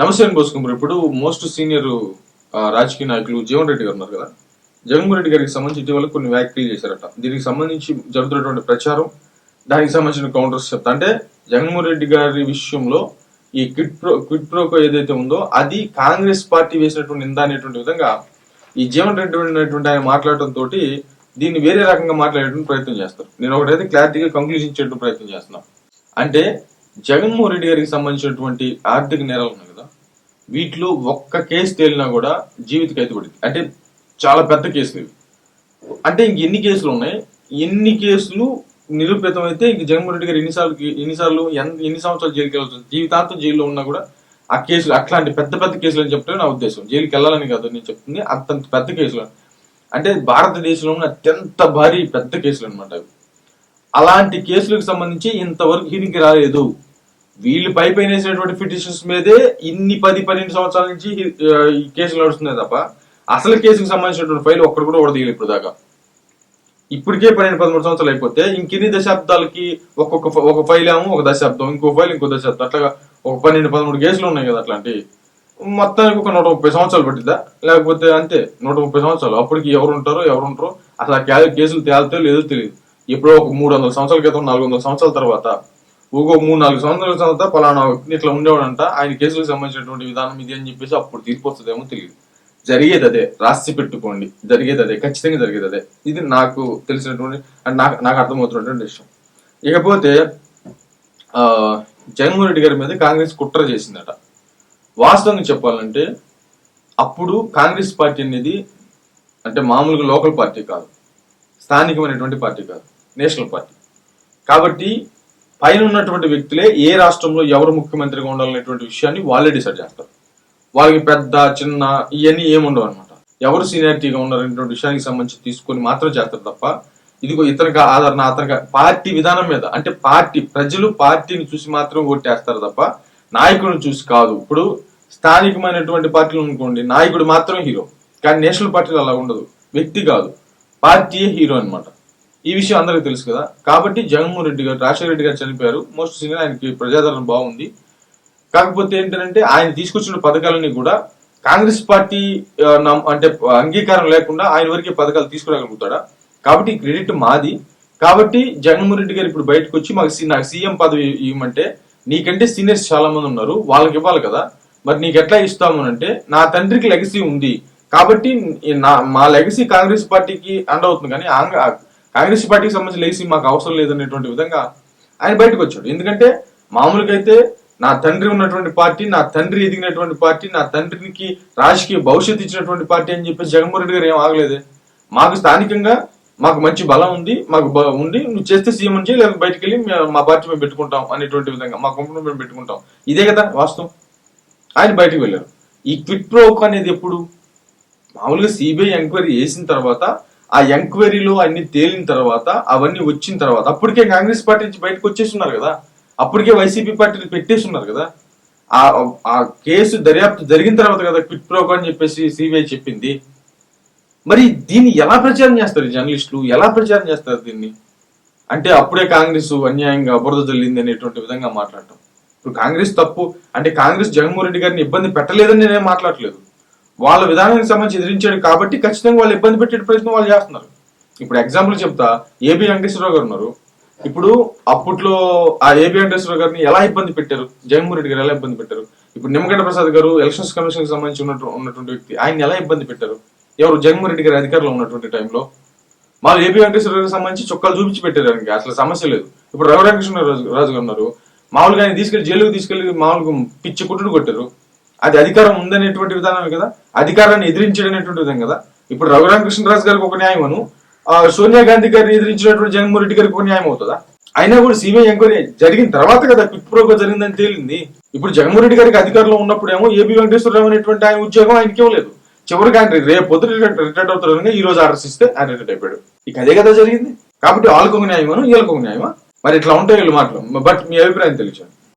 నమస్తే బోసుకుమార్. ఇప్పుడు most senior రాజకీయ నాయకులు జీవన్ రెడ్డి గారు ఉన్నారు కదా. జగన్మోహన్ రెడ్డి గారికి సంబంధించి ఇటీవల కొన్ని వ్యాఖ్యలు చేశారట. దీనికి సంబంధించి జరుగుతున్నటువంటి ప్రచారం, దానికి సంబంధించిన కౌంటర్స్ చెప్తా. అంటే జగన్మోహన్ రెడ్డి గారి విషయంలో ఈ క్విడ్ ప్రోకో ఏదైతే ఉందో అది కాంగ్రెస్ పార్టీ వేసినటువంటి నింద అనేటువంటి విధంగా ఈ జీవన్ రెడ్డి అనేటువంటి ఆయన మాట్లాడటం తోటి దీన్ని వేరే రకంగా మాట్లాడేటువంటి ప్రయత్నం చేస్తారు. నేను ఒకటైతే క్లారిటీగా కంక్లూజన్ చేయడం ప్రయత్నం చేస్తున్నాను. అంటే జగన్మోహన్ రెడ్డి గారికి సంబంధించినటువంటి ఆర్థిక నేరాలు ఉన్నాయి కదా, వీటిలో ఒక్క కేసు తేలినా కూడా జీవిత ఖైదు పడింది. అంటే చాలా పెద్ద కేసులు ఇవి. అంటే ఇంక ఎన్ని కేసులు ఉన్నాయి, ఎన్ని కేసులు నిరూపితం అయితే ఇంక జగన్మోహన్ రెడ్డి గారు ఎన్ని సంవత్సరాలు జైలుకి వెళ్ళాల్సి, జీవితాంతం జైల్లో ఉన్నా కూడా ఆ కేసులు అట్లాంటి పెద్ద పెద్ద కేసులు అని చెప్తే నా ఉద్దేశం. జైలుకి వెళ్ళాలని కాదు నేను చెప్తుంది, అంత పెద్ద కేసులు. అంటే భారతదేశంలో ఉన్న అత్యంత భారీ పెద్ద కేసులు అనమాట అవి. అలాంటి కేసులకు సంబంధించి ఇంతవరకు హీరింగ్కి రాలేదు. వీళ్ళు పైన వేసినటువంటి పిటిషన్స్ మీదే ఇన్ని 10-12 సంవత్సరాల నుంచి ఈ కేసులు నడుస్తున్నాయి తప్ప అసలు కేసుకు సంబంధించినటువంటి ఫైల్ ఒక్కడు కూడా ఓడదీయలేదు ఇప్పుడు దాకా. ఇప్పటికే 12-13 సంవత్సరాలు అయిపోతే ఇంకెన్ని దశాబ్దాలకి ఒక ఫైల్ ఏమో ఒక దశాబ్దం, ఇంకో ఫైల్ ఇంకో దశాబ్దం, అట్లాగా ఒక 12-13 కేసులు ఉన్నాయి కదా. అట్లాంటి మొత్తానికి ఒక 130 సంవత్సరాలు పట్టిద్దా, లేకపోతే అంతే 130 సంవత్సరాలు. అప్పటికి ఎవరు ఉంటారో అసలు ఆ కేసులు తేలితే లేదో తెలియదు. ఎప్పుడో ఒక 300 సంవత్సరాల క్రితం, 400 సంవత్సరాల తర్వాత, ఒక 3-4 సంవత్సరాల తర్వాత పలానా ఇట్లా ఉండేవాడంట, ఆయన కేసులకు సంబంధించినటువంటి విధానం ఇది అని చెప్పేసి అప్పుడు తీర్పు వస్తుందేమో తెలియదు. జరిగేది అదే, రాసి పెట్టుకోండి, జరిగేది అదే, ఖచ్చితంగా జరిగేది అదే. ఇది నాకు తెలిసినటువంటి నాకు అర్థమవుతున్నటువంటి విషయం. ఇకపోతే జగన్మోహన్ రెడ్డి గారి మీద కాంగ్రెస్ కుట్ర చేసిందట. వాస్తవంగా చెప్పాలంటే అప్పుడు కాంగ్రెస్ పార్టీ అనేది అంటే మామూలుగా లోకల్ పార్టీ కాదు, స్థానికమైనటువంటి పార్టీ కాదు, నేషనల్ పార్టీ. కాబట్టి పైన ఉన్నటువంటి వ్యక్తులే ఏ రాష్ట్రంలో ఎవరు ముఖ్యమంత్రిగా ఉండాలనేటువంటి విషయాన్ని వాళ్ళే డిసైడ్ చేస్తారు. వాళ్ళకి పెద్ద చిన్న ఇవన్నీ ఏముండవు అనమాట. ఎవరు సీనియారిటీగా ఉన్నారనేటువంటి విషయానికి సంబంధించి తీసుకొని మాత్రం చేస్తారు తప్ప ఇదిగో ఇతనికి ఆదరణ, అతనికి పార్టీ విధానం మీద అంటే ప్రజలు పార్టీని చూసి మాత్రం ఓటేస్తారు తప్ప నాయకులను చూసి కాదు. ఇప్పుడు స్థానికమైనటువంటి పార్టీలు అనుకోండి, నాయకుడు మాత్రమే హీరో. కానీ నేషనల్ పార్టీలు అలా ఉండదు, వ్యక్తి కాదు, పార్టీయే హీరో అనమాట. ఈ విషయం అందరికీ తెలుసు కదా. కాబట్టి జగన్మోహన్ రెడ్డి గారు, రాజశేఖర రెడ్డి గారు చనిపోయారు, మోస్ట్ సీనియర్, ఆయనకి ప్రజాదరణ బాగుంది. కాకపోతే ఏంటంటే ఆయన తీసుకొచ్చిన పథకాలన్నీ కూడా కాంగ్రెస్ పార్టీ అంటే అంగీకారం లేకుండా ఆయన వరకే పథకాలు తీసుకురాగలుగుతాడా? కాబట్టి క్రెడిట్ మాది. కాబట్టి జగన్మోహన్ రెడ్డి గారు ఇప్పుడు బయటకు వచ్చి నాకు సీఎం పదవి ఇవ్వమంటే, నీకంటే సీనియర్స్ చాలా మంది ఉన్నారు, వాళ్ళకి ఇవ్వాలి కదా, మరి నీకు ఎట్లా ఇస్తాము అంటే, నా తండ్రికి లెగసీ ఉంది కాబట్టి మా లెగసీ కాంగ్రెస్ పార్టీకి అండవుతుంది, కానీ కాంగ్రెస్ పార్టీకి సంబంధించిన లెగసీ మాకు అవసరం లేదనేటువంటి విధంగా ఆయన బయటకు వచ్చాడు. ఎందుకంటే మామూలుగా అయితే నా తండ్రి ఉన్నటువంటి పార్టీ, నా తండ్రి ఎదిగినటువంటి పార్టీ, నా తండ్రికి రాజకీయ భవిష్యత్తు ఇచ్చినటువంటి పార్టీ అని చెప్పేసి జగన్మోహన్ రెడ్డి గారు ఏం ఆగలేదే. మాకు స్థానికంగా మాకు మంచి బలం ఉంది, మాకు ఉండి నువ్వు చేస్తే సీఎం నుంచి, లేదా బయటకు వెళ్ళి మా పార్టీ మేము పెట్టుకుంటాం అనేటువంటి విధంగా మా కంపెనీ మేము పెట్టుకుంటాం, ఇదే కదా వాస్తవం. ఆయన బయటకు వెళ్ళారు. ఈ క్విడ్ ప్రోకో అనేది ఎప్పుడు మామూలుగా సిబిఐ ఎంక్వైరీ చేసిన తర్వాత, ఆ ఎంక్వైరీలో అన్ని తేలిన తర్వాత, అవన్నీ వచ్చిన తర్వాత అప్పటికే కాంగ్రెస్ పార్టీ నుంచి బయటకు వచ్చేస్తున్నారు కదా, అప్పటికే వైసీపీ పార్టీని పెట్టేస్తున్నారు కదా. ఆ కేసు దర్యాప్తు జరిగిన తర్వాత కదా క్విడ్ ప్రోకో అని చెప్పేసి సిబిఐ చెప్పింది. మరి దీన్ని ఎలా ప్రచారం చేస్తారు జర్నలిస్టులు, ఎలా ప్రచారం చేస్తారు దీన్ని? అంటే అప్పుడే కాంగ్రెస్ అన్యాయంగా బురద జల్లింది అనేటువంటి విధంగా మాట్లాడటం. ఇప్పుడు కాంగ్రెస్ తప్పు అంటే కాంగ్రెస్ జగన్మోహన్ రెడ్డి గారిని ఇబ్బంది పెట్టలేదని నేనేం మాట్లాడలేదు. వాళ్ళ విధానానికి సంబంధించి ఎదిరించాడు కాబట్టి ఖచ్చితంగా వాళ్ళు ఇబ్బంది పెట్టే ప్రయత్నం వాళ్ళు చేస్తున్నారు. ఇప్పుడు ఎగ్జాంపుల్ చెప్తా, ఏబి వెంకటేశ్వరరావు గారు ఉన్నారు. ఇప్పుడు అప్పట్లో ఆ ఏబి వెంకటేశ్వరరావు గారిని ఎలా ఇబ్బంది పెట్టారు, జగన్మోహన్ రెడ్డి గారు ఎలా ఇబ్బంది పెట్టారు? ఇప్పుడు నిమ్మగడ్డ ప్రసాద్ గారు ఎలక్షన్స్ కమిషన్ కి సంబంధించి ఉన్నటువంటి వ్యక్తి, ఆయన ఎలా ఇబ్బంది పెట్టారు? ఎవరు? జగన్మోహన్ రెడ్డి గారి అధికారంలో ఉన్నటువంటి టైంలో వాళ్ళు ఏబి వెంకటేశ్వర గారికి సంబంధించి చొక్కాలు చూపించి పెట్టారు, ఆయనకి అసలు సమస్య లేదు. ఇప్పుడు రఘురామకృష్ణ రాజు గారు ఉన్నారు, మామూలుగా ఆయన జైలుకి తీసుకెళ్లి మామూలుగా పిచ్చి కుట్టుడు కొట్టారు. అది అధికారం ఉందనేటువంటి విధానమే కదా, అధికారాన్ని ఎదిరించడనేటువంటి విధంగా కదా. ఇప్పుడు రఘురామకృష్ణరాజు గారికి ఒక న్యాయం అను, సోనియా గాంధీ గారిని ఎదిరించినటువంటి జగన్మోహన్ రెడ్డి గారికి ఒక న్యాయం అవుతుందా? అయినా కూడా సిబిఐ ఎంక్వైరీ జరిగిన తర్వాత కదా క్విడ్ ప్రోకో జరిగిందని తేలింది. ఇప్పుడు జగన్మోహన్ రెడ్డి గారికి అధికారంలో ఉన్నప్పుడు ఏమో ఏబి వెంకటేశ్వరరావు అనేటువంటి ఆయన ఉద్యోగం ఆయనకి ఇవ్వలేదు. చివరికి ఆయన రేపు పొద్దున రిటైర్డ్ అవుతారు, ఈ రోజు ఆర్డర్స్ ఇస్తే ఆయన రిటైర్డ్ అయిపోయాడు. ఇక అదే కదా జరిగింది. కాబట్టి వాళ్ళకు ఒక న్యాయమా, వీళ్ళకు ఒక న్యాయమా? మరి ఇట్లా ఉంటాయి వీళ్ళు మాటలు. బట్ మీ అభిప్రాయం తెలియదు.